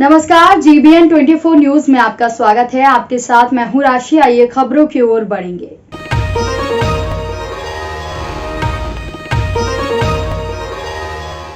नमस्कार, GBN 24 news में आपका स्वागत है। आपके साथ मैं हूं राशि। आइए खबरों की ओर बढ़ेंगे।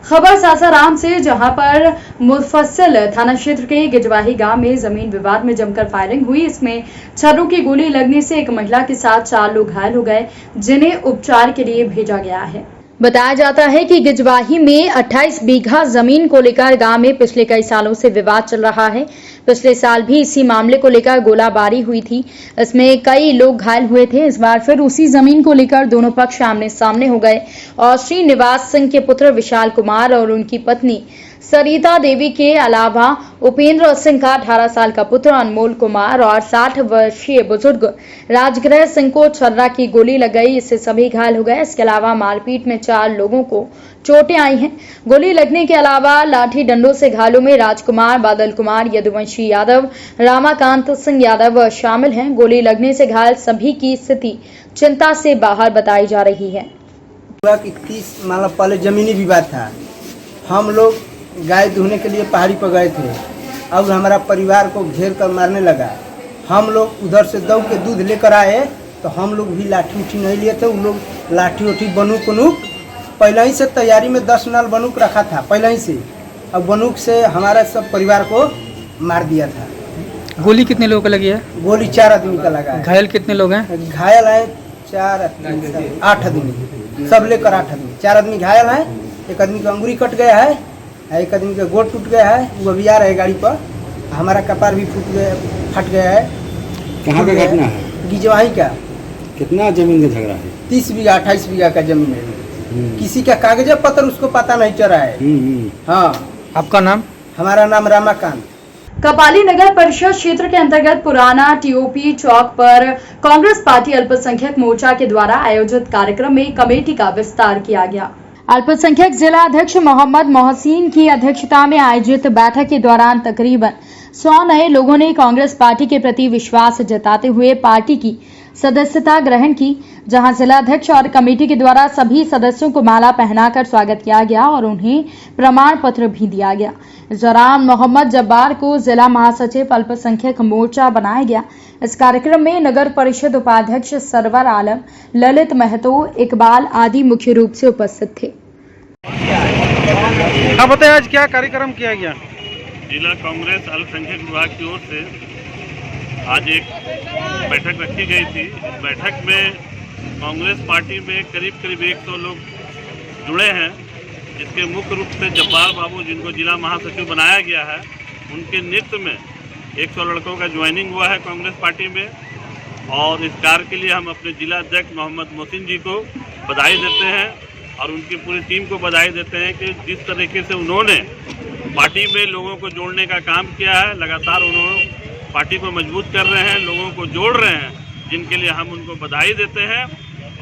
खबर सासाराम से, जहां पर मुफस्सिल थाना क्षेत्र के गिजवाही गांव में जमीन विवाद में जमकर फायरिंग हुई। इसमें छर्रों की गोली लगने से एक महिला के साथ 4 लोग घायल हो गए, जिन्हें उपचार के लिए भेजा गया है। बताया जाता है कि गिजवाही में 28 बीघा जमीन को लेकर गांव में पिछले कई सालों से विवाद चल रहा है। पिछले साल भी इसी मामले को लेकर गोलाबारी हुई थी। इसमें कई लोग घायल हुए थे। इस बार फिर उसी जमीन को लेकर दोनों पक्ष आमने सामने हो गए और श्रीनिवास सिंह के पुत्र विशाल कुमार और उनकी पत्नी सरिता देवी के अलावा उपेंद्र सिंह का 18 साल का पुत्र अनमोल कुमार और 60 वर्षीय बुजुर्ग राजगृह सिंह को छर्रा की गोली लग गई। इससे सभी घायल हो गए। इसके अलावा मारपीट में 4 लोगों को चोटें आई हैं। गोली लगने के अलावा लाठी डंडों से घायलों में राजकुमार, बादल कुमार, यदुवंशी यादव, रामाकांत सिंह यादव शामिल हैं। गोली लगने से घायल सभी की स्थिति चिंता से बाहर बताई जा रही है। 30 मतलब पहले जमीनी विवाद था। हम लोग गाय दूहने के लिए पहाड़ी पर गए थे और हमारा परिवार को घेर कर मारने लगा। हम लोग उधर से दौड़ के दूध लेकर आए तो हम लोग भी लाठी उठी नहीं लिए थे। उन लोग लाठी उठी बंदूक पहले ही से तैयारी में 10 नाल बंदूक रखा था पहले ही से, और बंदूक से हमारा सब परिवार को मार दिया था। गोली कितने लोगों का लगी है? गोली 4 आदमी का लगा है। घायल कितने लोग हैं? घायल है 8 आदमी, सब लेकर 8 आदमी। 4 आदमी घायल है। एक आदमी का अंगुरी कट गया है, एक आदमी का गोड़ टूट गया है, वो अभी आ रहा है गाड़ी पर। हमारा कपार भी फट गया है। कहाँ का घटना है? गिजवाही का। कितना जमीन का झगड़ा है? 30 बीघा 28 बीघा का जमीन है। किसी का कागज पत्र उसको पता नहीं चल रहा है। हाँ। आपका नाम? हमारा नाम रामाकांत। कपाली नगर परिषद क्षेत्र के अंतर्गत पुराना TOP चौक पर कांग्रेस पार्टी अल्पसंख्यक मोर्चा के द्वारा आयोजित कार्यक्रम में कमेटी का विस्तार किया गया। अल्पसंख्यक जिला अध्यक्ष मोहम्मद मोहसिन की अध्यक्षता में आयोजित बैठक के दौरान तकरीबन 100 नए लोगों ने कांग्रेस पार्टी के प्रति विश्वास जताते हुए पार्टी की सदस्यता ग्रहण की, जहां जिला अध्यक्ष और कमेटी के द्वारा सभी सदस्यों को माला पहनाकर स्वागत किया गया और उन्हें प्रमाण पत्र भी दिया गया। इस दौरान मोहम्मद जब्बार को जिला महासचिव अल्पसंख्यक मोर्चा बनाया गया। इस कार्यक्रम में नगर परिषद उपाध्यक्ष सरवर आलम, ललित महतो, इकबाल आदि मुख्य रूप से उपस्थित थे। आप बताइए, आज क्या कार्यक्रम किया गया? जिला कांग्रेस अल्पसंख्यक विभाग की ओर से आज एक बैठक रखी गई थी। इस बैठक में कांग्रेस पार्टी में करीब 100 लोग जुड़े हैं, जिसके मुख्य रूप से जब्बार बाबू, जिनको जिला महासचिव बनाया गया है, उनके नेतृत्व में 100 लड़कों का ज्वाइनिंग हुआ है कांग्रेस पार्टी में। और इस कार्य के लिए हम अपने जिला अध्यक्ष मोहम्मद मोहसिन जी को बधाई देते हैं और उनकी पूरी टीम को बधाई देते हैं कि जिस तरीके से उन्होंने पार्टी में लोगों को जोड़ने का काम किया है। लगातार उन्होंने पार्टी को मजबूत कर रहे हैं, लोगों को जोड़ रहे हैं, जिनके लिए हम उनको बधाई देते हैं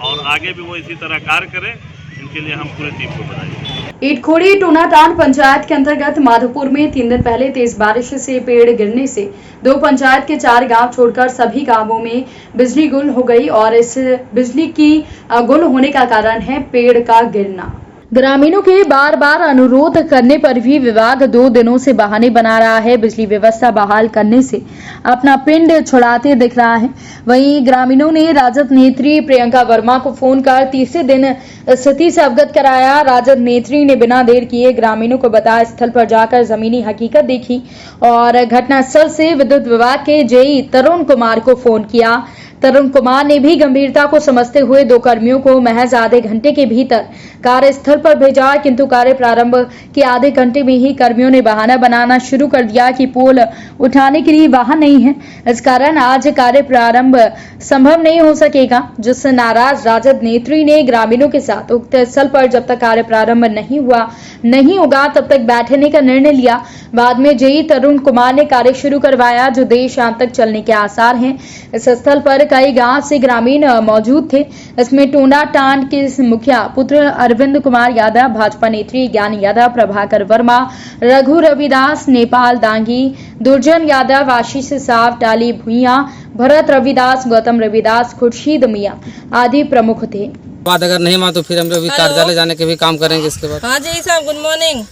और आगे भी वो इसी तरह कार्य करें, इनके लिए हम पूरी टीम को बधाई देते हैं। इटखोड़ी टोनाटान पंचायत के अंतर्गत माधोपुर में 3 दिन पहले तेज बारिश से पेड़ गिरने से 2 पंचायत के 4 गांव छोड़कर सभी गांवों में बिजली गुल हो गई और इस बिजली की गुल होने का कारण है पेड़ का गिरना। ग्रामीणों के बार बार अनुरोध करने पर भी विभाग 2 दिनों से बहाने बना रहा है। बिजली व्यवस्था बहाल करने से अपना पिंड छुड़ाते दिख रहा है। वहीं ग्रामीणों ने राजद नेत्री प्रियंका वर्मा को फोन कर तीसरे दिन स्थिति से अवगत कराया। राजद नेत्री ने बिना देर किए ग्रामीणों को बताया स्थल पर जाकर जमीनी हकीकत देखी और घटनास्थल से विद्युत विभाग के JE तरुण कुमार को फोन किया। तरुण कुमार ने भी गंभीरता को समझते हुए 2 कर्मियों को महज आधे घंटे के भीतर कार्यस्थल पर भेजा, किंतु कार्य प्रारंभ के आधे घंटे में ही कर्मियों ने बहाना बनाना शुरू कर दिया कि पोल उठाने के लिए वाहन नहीं है, इस कारण आज कार्य प्रारंभ संभव नहीं हो सकेगा। जिससे नाराज राजद नेत्री ने ग्रामीणों के साथ उक्त स्थल पर जब तक कार्य प्रारंभ नहीं होगा तब तक बैठने का निर्णय लिया। बाद में JE तरुण कुमार ने कार्य शुरू करवाया, जो देर शाम तक चलने के आसार हैं। इस स्थल पर कई गांव से ग्रामीण मौजूद थे। इसमें टोनाटान के मुखिया पुत्र अरविंद कुमार यादव, भाजपा नेत्री ज्ञान यादव, प्रभाकर वर्मा, रघु रविदास, नेपाल दांगी, दुर्जन यादव, आशीष साव, टाली भुइया, भरत रविदास, गौतम रविदास, खुर्शीद मियां आदि प्रमुख थे। बात अगर नहीं माना तो फिर हम लोग कार्यालय जाने के भी काम करेंगे इसके बाद। हाँ जी साहब, गुड मॉर्निंग।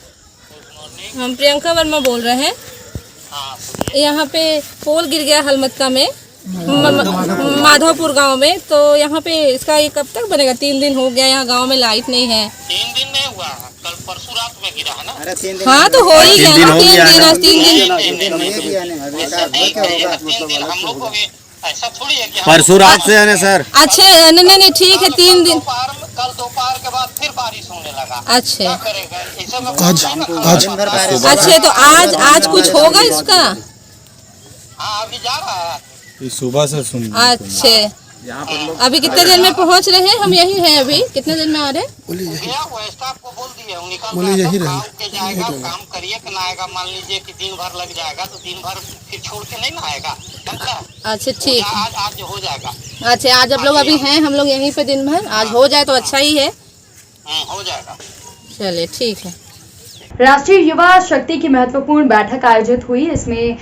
हम प्रियंका वर्मा बोल रहे हैं। यहाँ पे पोल गिर गया हलमतका में माधवपुर गांव में। तो यहाँ पे इसका ये कब तक बनेगा? 3 दिन हो गया, यहाँ गांव में लाइट नहीं है। 3 दिन नहीं हुआ, कल परसों रात में गिरा है ना। हाँ तो हो ही गया ना 3 दिन। 3 दिन हम लोग को भी ऐसा थोड़ी है कि परसों रात से है ना सर। अच्छा नहीं ठीक है 3 दिन। कल दोपहर के बाद फिर बारिश होने लगा। अच्छा क्या करेगा ऐसे में? अच्छा तो आज कुछ होगा इसका? हाँ अभी जा रहा है। सुबह से सुन। अच्छा अभी कितने देर में पहुंच रहे हैं? हम यही हैं अभी। कितने देर में आ रहे हैं? गया हुआ स्टाफ को बोल दिए, निकल यही जाएगा। काम करिए कि ना आएगा, मान लीजिए कि दिन भर लग जाएगा तो दिन भर फिर छोड़ के नहीं ना आएगा। अच्छा ठीक, आज हो जाएगा। अच्छा आज आप लोग अभी हैं, हम लोग यहीं पे दिन भर। आज हो जाए तो अच्छा ही है। हो जाएगा। चलिए ठीक है। राष्ट्रीय युवा शक्ति की महत्वपूर्ण बैठक आयोजित हुई। इसमें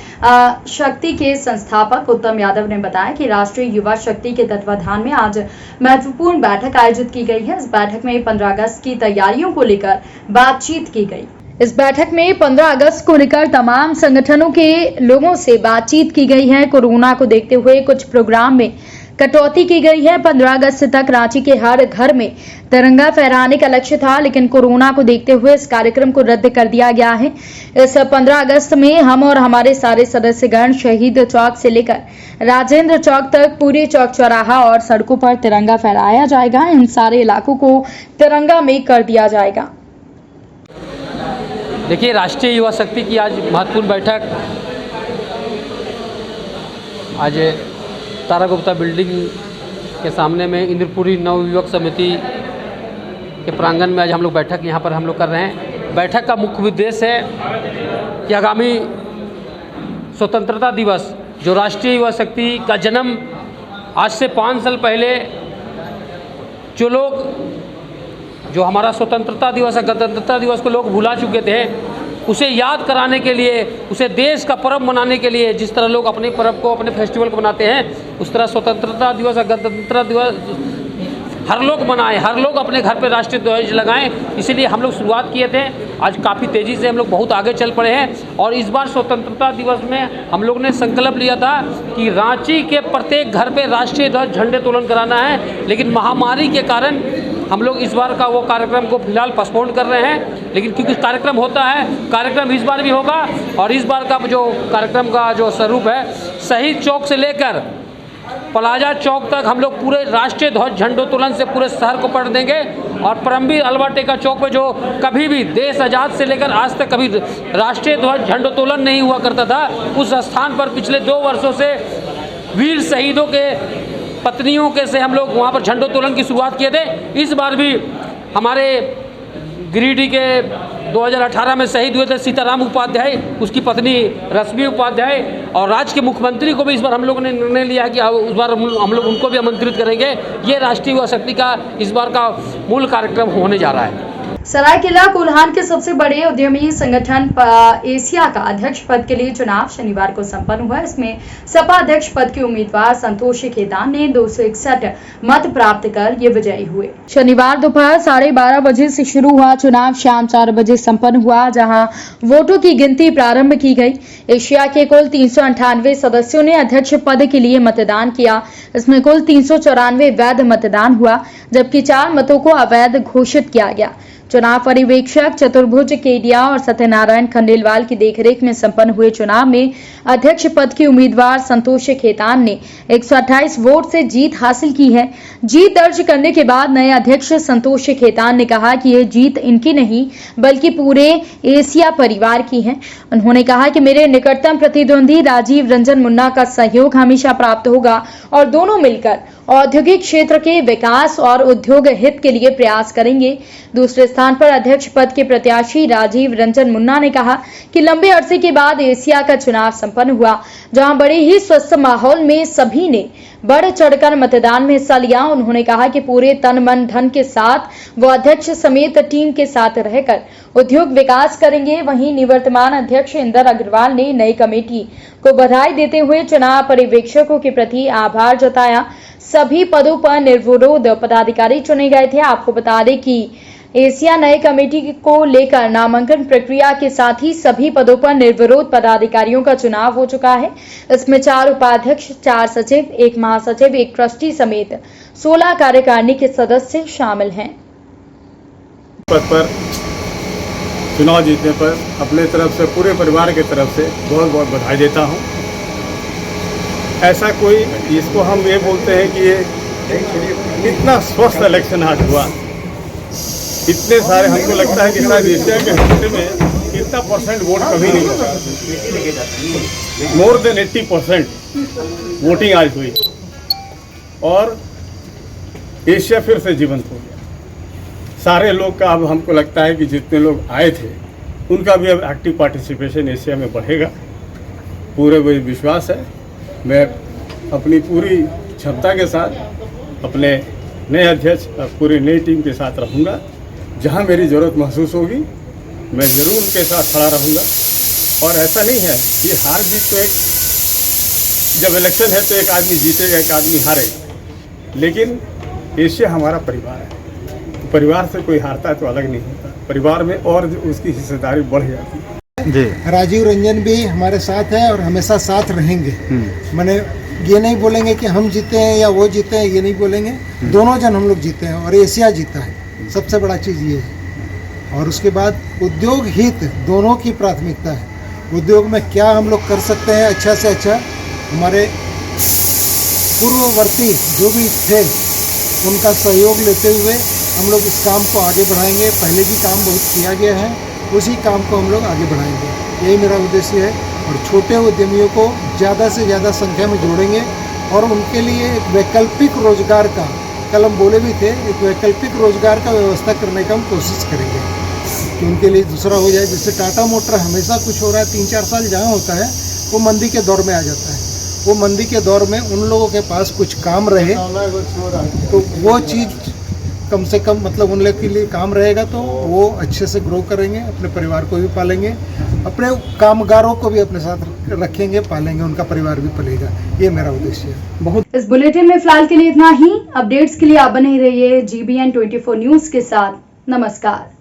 शक्ति के संस्थापक उत्तम यादव ने बताया कि राष्ट्रीय युवा शक्ति के तत्वाधान में आज महत्वपूर्ण बैठक आयोजित की गई है। इस बैठक में 15 अगस्त की तैयारियों को लेकर बातचीत की गई। इस बैठक में 15 अगस्त को लेकर तमाम संगठनों के लोगों से बातचीत की गई है। कोरोना को देखते हुए कुछ प्रोग्राम में कटौती की गई है। 15 अगस्त तक रांची के हर घर में तिरंगा फहराने का लक्ष्य था, लेकिन कोरोना को देखते हुए इस कार्यक्रम को रद्द कर दिया गया है। इस 15 अगस्त में हम और हमारे सारे सदस्यगण शहीद चौक से लेकर राजेंद्र चौक तक पूरे चौक चौराहा और सड़कों पर तिरंगा फहराया जाएगा। इन सारे इलाकों को तिरंगा में कर दिया जाएगा। देखिए, राष्ट्रीय युवा शक्ति की आज महत्वपूर्ण बैठक आज तारा गुप्ता बिल्डिंग के सामने में इंद्रपुरी नवयुवक समिति के प्रांगण में आज हम लोग बैठक यहाँ पर हम लोग कर रहे हैं। बैठक का मुख्य उद्देश्य है कि आगामी स्वतंत्रता दिवस, जो राष्ट्रीय युवा शक्ति का जन्म आज से 5 साल पहले जो हमारा स्वतंत्रता दिवस है, गणतंत्रता दिवस को लोग भुला चुके थे, उसे याद कराने के लिए, उसे देश का पर्व मनाने के लिए, जिस तरह लोग अपने पर्व को, अपने फेस्टिवल को मनाते हैं, उस तरह स्वतंत्रता दिवस और गणतंत्रता दिवस हर लोग मनाएं, हर लोग अपने घर पे राष्ट्रीय ध्वज लगाएं। इसीलिए हम लोग शुरुआत किए थे। आज काफ़ी तेज़ी से हम लोग बहुत आगे चल पड़े हैं और इस बार स्वतंत्रता दिवस में हम लोग ने संकल्प लिया था कि रांची के प्रत्येक घर पे राष्ट्रीय ध्वज झंडे तोलन कराना है। लेकिन महामारी के कारण हम लोग इस बार का वो कार्यक्रम को फिलहाल पोस्टपोन कर रहे हैं। लेकिन क्योंकि कार्यक्रम होता है, कार्यक्रम इस बार भी होगा और इस बार का जो कार्यक्रम का जो स्वरूप है, शहीद चौक से लेकर प्लाजा चौक तक हम लोग पूरे राष्ट्रीय ध्वज झंडोत्तोलन से पूरे शहर को पढ़ देंगे। और परमवीर अल्बर्ट चौक पे जो कभी भी देश आज़ाद से लेकर आज तक कभी राष्ट्रीय ध्वज झंडोत्तोलन नहीं हुआ करता था, उस स्थान पर पिछले 2 वर्षों से वीर शहीदों के पत्नियों के से हम लोग वहाँ पर झंडोत्तोलन की शुरुआत किए थे। इस बार भी हमारे गिरिडीह के 2018 में शहीद हुए थे सीताराम उपाध्याय, उसकी पत्नी रश्मि उपाध्याय, और राज्य के मुख्यमंत्री को भी इस बार हम लोगों ने निर्णय लिया है कि उस बार हम लोग उनको भी आमंत्रित करेंगे। ये राष्ट्रीय युवा शक्ति का इस बार का मूल कार्यक्रम होने जा रहा है। सरायकेला कोल्हान के सबसे बड़े उद्यमी संगठन एशिया का अध्यक्ष पद के लिए चुनाव शनिवार को संपन्न हुआ। इसमें सपा अध्यक्ष पद के उम्मीदवार संतोष खेतान ने 261 मत प्राप्त कर ये विजयी हुए। शनिवार दोपहर 12:30 बजे से शुरू हुआ चुनाव शाम 4 बजे संपन्न हुआ, जहां वोटों की गिनती प्रारंभ की गई। एशिया के कुल 398 सदस्यों ने अध्यक्ष पद के लिए मतदान किया। इसमें कुल 394 वैध मतदान हुआ, जबकि 4 मतों को अवैध घोषित किया गया। चुनाव पर्यवेक्षक चतुर्भुज केडिया और सत्यनारायण खंडेलवाल की देखरेख में संपन्न हुए चुनाव में अध्यक्ष पद के उम्मीदवार संतोष खेतान ने 128 वोट से जीत हासिल की है। जीत दर्ज करने के बाद नए अध्यक्ष संतोष खेतान ने कहा कि यह जीत इनकी नहीं बल्कि पूरे एशिया परिवार की है। उन्होंने कहा कि मेरे निकटतम प्रतिद्वंदी राजीव रंजन मुन्ना का सहयोग हमेशा प्राप्त होगा और दोनों मिलकर औद्योगिक क्षेत्र के विकास और उद्योग हित के लिए प्रयास करेंगे। दूसरे स्थान पर अध्यक्ष पद के प्रत्याशी राजीव रंजन मुन्ना ने कहा कि लंबे अरसे के बाद एशिया का चुनाव संपन्न हुआ, जहां बड़े ही स्वस्थ माहौल में सभी ने बढ़ चढ़कर मतदान में हिस्सा लिया। उन्होंने कहा कि पूरे तन मन धन के साथ वो अध्यक्ष समेत टीम के साथ रहकर उद्योग विकास करेंगे। वहीं निवर्तमान अध्यक्ष इंदर अग्रवाल ने नई कमेटी को बधाई देते हुए चुनाव पर्यवेक्षकों के प्रति आभार जताया। सभी पदों पर निर्विरोध पदाधिकारी चुने गए थे। आपको बता दें कि एशिया नए कमेटी को लेकर नामांकन प्रक्रिया के साथ ही सभी पदों पर निर्विरोध पदाधिकारियों का चुनाव हो चुका है। इसमें 4 उपाध्यक्ष, 4 सचिव, 1 महासचिव, 1 ट्रस्टी समेत 16 कार्यकारिणी के सदस्य शामिल हैं। पद पर चुनाव जीतने पर अपने तरफ से, पूरे परिवार की तरफ से बहुत बहुत बधाई देता हूं। ऐसा कोई, इसको हम ये बोलते हैं कि ये इतना स्वस्थ इलेक्शन आज हुआ, इतने सारे, हमको लगता है कि शायद एशिया के हिस्से में इतना परसेंट वोट कभी नहीं हुआ। मोर देन 80% वोटिंग आज हुई और एशिया फिर से जीवंत हो गया। सारे लोग का अब हमको लगता है कि जितने लोग आए थे उनका भी अब एक्टिव पार्टिसिपेशन एशिया में बढ़ेगा, पूरे वही विश्वास है। मैं अपनी पूरी क्षमता के साथ अपने नए अध्यक्ष और पूरी नई टीम के साथ रहूँगा। जहाँ मेरी ज़रूरत महसूस होगी मैं ज़रूर उनके साथ खड़ा रहूँगा। और ऐसा नहीं है, ये हार जीत तो एक, जब इलेक्शन है तो एक आदमी जीतेगा, एक आदमी हारेगा, लेकिन एशिया हमारा परिवार है। तो परिवार से कोई हारता है तो अलग नहीं होता, परिवार में और उसकी हिस्सेदारी बढ़ जाती है। जी, राजीव रंजन भी हमारे साथ है और हमेशा साथ रहेंगे। मैंने ये नहीं बोलेंगे कि हम जीते हैं या वो जीते हैं, ये नहीं बोलेंगे। दोनों जन हम लोग जीते हैं और एशिया जीता है, सबसे बड़ा चीज़ ये है। और उसके बाद उद्योग हित दोनों की प्राथमिकता है। उद्योग में क्या हम लोग कर सकते हैं अच्छा से अच्छा, हमारे पूर्ववर्ती जो भी थे उनका सहयोग लेते हुए हम लोग इस काम को आगे बढ़ाएंगे। पहले भी काम बहुत किया गया है, उसी काम को हम लोग आगे बढ़ाएंगे, यही मेरा उद्देश्य है। और छोटे उद्यमियों को ज़्यादा से ज़्यादा संख्या में जोड़ेंगे और उनके लिए एक वैकल्पिक रोजगार का, कल हम बोले भी थे, एक वैकल्पिक रोजगार का व्यवस्था करने का हम कोशिश करेंगे कि उनके लिए दूसरा हो जाए। जैसे टाटा मोटर हमेशा कुछ हो रहा है, 3-4 साल जहाँ होता है वो मंदी के दौर में आ जाता है। वो मंदी के दौर में उन लोगों के पास कुछ काम रहे तो वो चीज़ कम से कम, मतलब उन लोगों के लिए काम रहेगा तो वो अच्छे से ग्रो करेंगे, अपने परिवार को भी पालेंगे, अपने कामगारों को भी अपने साथ रखेंगे, पालेंगे, उनका परिवार भी पलेगा। ये मेरा उद्देश्य है। इस बुलेटिन में फिलहाल के लिए इतना ही। अपडेट्स के लिए आप बने रहिए GBN 24 न्यूज के साथ। नमस्कार।